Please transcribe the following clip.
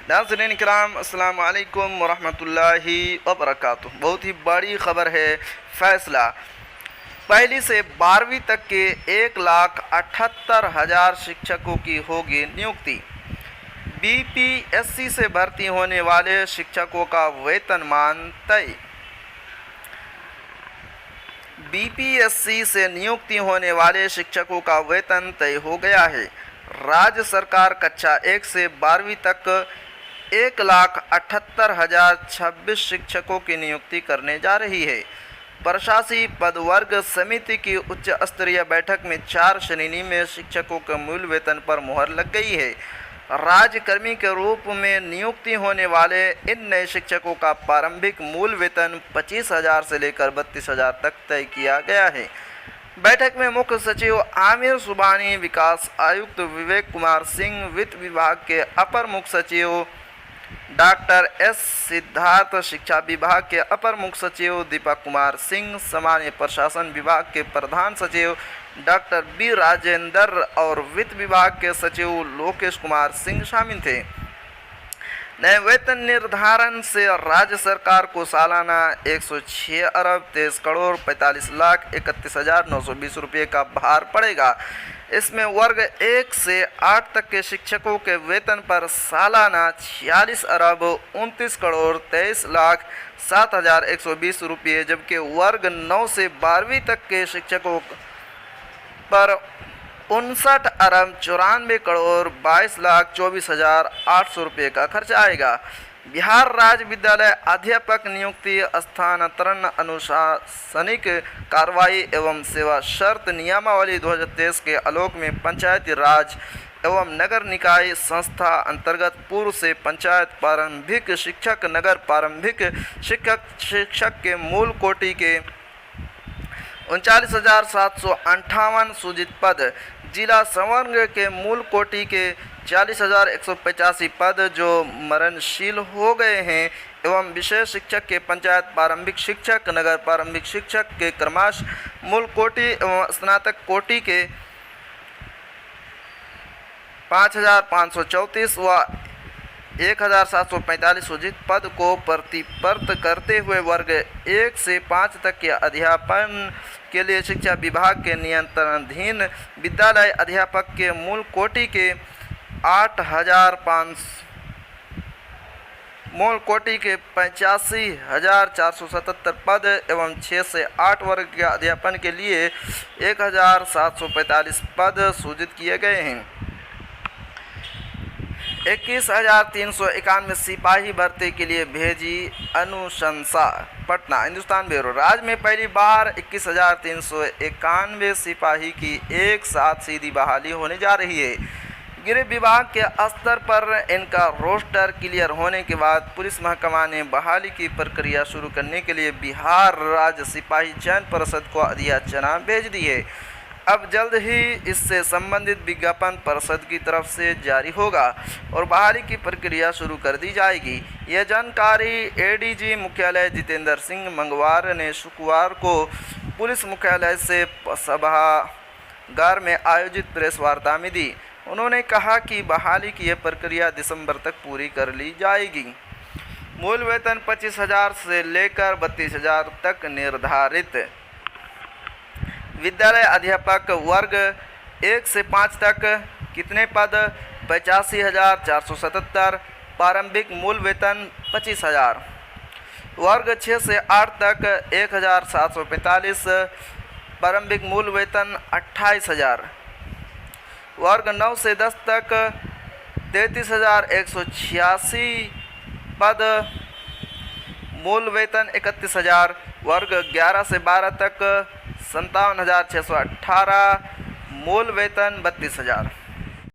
नाज़रीन किराम, अस्सलाम वालेकुम वरहमतुल्लाहि वबरकातुह। बहुत ही बड़ी खबर है। फैसला, पहली से 12वीं तक के 1,78,000 शिक्षकों की होगी नियुक्ति। बीपीएससी से भर्ती होने वाले शिक्षकों का वेतनमान तय। बीपीएससी से नियुक्ति होने वाले शिक्षकों का वेतन तय हो गया है। राज्य सरकार कक्षा 1 से 12वीं तक 1,78,026 शिक्षकों की नियुक्ति करने जा रही है। प्रशासी पदवर्ग समिति की उच्च स्तरीय बैठक में 4 श्रेणी में शिक्षकों के मूल वेतन पर मुहर लग गई है। राज्यकर्मी के रूप में नियुक्ति होने वाले इन नए शिक्षकों का प्रारंभिक मूल वेतन 25,000 से लेकर 32,000 तक तय किया गया है। बैठक में मुख्य सचिव आमिर सुबानी, विकास आयुक्त विवेक कुमार सिंह, वित्त विभाग के अपर मुख्य सचिव डॉक्टर एस सिद्धार्थ, शिक्षा विभाग के अपर मुख्य सचिव दीपक कुमार सिंह, सामान्य प्रशासन विभाग के प्रधान सचिव डॉक्टर बी राजेंद्र और वित्त विभाग के सचिव लोकेश कुमार सिंह शामिल थे। नए वेतन निर्धारण से राज्य सरकार को सालाना 106 अरब 23 करोड़ 45 लाख 31,920 रुपये का भार पड़ेगा। इसमें वर्ग 1 से 8 तक के शिक्षकों के वेतन पर सालाना 46 अरब 29 करोड़ 23 लाख 7,120 रुपये, जबकि वर्ग 9 से 12वीं तक के शिक्षकों पर 59 अरब 94 करोड़ 22 लाख 24,800 रुपये का खर्च आएगा। बिहार राज्य विद्यालय अध्यापक नियुक्ति, स्थानांतरण, अनुशासनिक कार्रवाई एवं सेवा शर्त नियमावली 2023 के आलोक में पंचायती राज एवं नगर निकाय संस्था अंतर्गत पूर्व से पंचायत प्रारंभिक शिक्षक, नगर प्रारंभिक शिक्षक के मूल कोटि के 39,758 सृजित पद, जिला संवर्ग के मूल कोटि के 40,185 पद जो मरणशील हो गए हैं एवं विशेष शिक्षक के पंचायत प्रारंभिक शिक्षक, नगर प्रारंभिक शिक्षक के क्रमशः मूल कोटि एवं स्नातक कोटि के 5,534 व 1,745 सृजित पद को प्रतिपर्त करते हुए वर्ग 1 से 5 तक के अध्यापन के लिए शिक्षा विभाग के नियंत्रणाधीन विद्यालय अध्यापक के मूल कोटि के 8,500 मूल कोटि के 85,477 पद एवं 6 से 8 वर्ग के अध्यापन के लिए 1,745 पद सृजित किए गए हैं। 21,391 सिपाही भर्ती के लिए भेजी अनुशंसा। पटना, हिंदुस्तान ब्यूरो। राज्य में पहली बार 21,391 सिपाही की एक साथ सीधी बहाली होने जा रही है। गृह विभाग के स्तर पर इनका रोस्टर क्लियर होने के बाद पुलिस महकमा ने बहाली की प्रक्रिया शुरू करने के लिए बिहार राज्य सिपाही चयन परिषद को अधिसूचना भेज दी है। अब जल्द ही इससे संबंधित विज्ञापन परिषद की तरफ से जारी होगा और बहाली की प्रक्रिया शुरू कर दी जाएगी। यह जानकारी एडीजी मुख्यालय जितेंद्र सिंह मंगवार ने शुक्रवार को पुलिस मुख्यालय से सभागार में आयोजित प्रेस वार्ता में दी। उन्होंने कहा कि बहाली की यह प्रक्रिया दिसंबर तक पूरी कर ली जाएगी। मूल वेतन 25,000 से लेकर 32,000 तक निर्धारित। विद्यालय अध्यापक वर्ग 1 से 5 तक कितने पद? 85,477। प्रारंभिक मूल वेतन 25,000। वर्ग 6 से 8 तक 1,745। प्रारंभिक मूल वेतन 28,000। वर्ग 9 से 10 तक 33,186 पद, मूल वेतन 31,000। वर्ग 11 से 12 तक 57,618, मूल वेतन 32,000।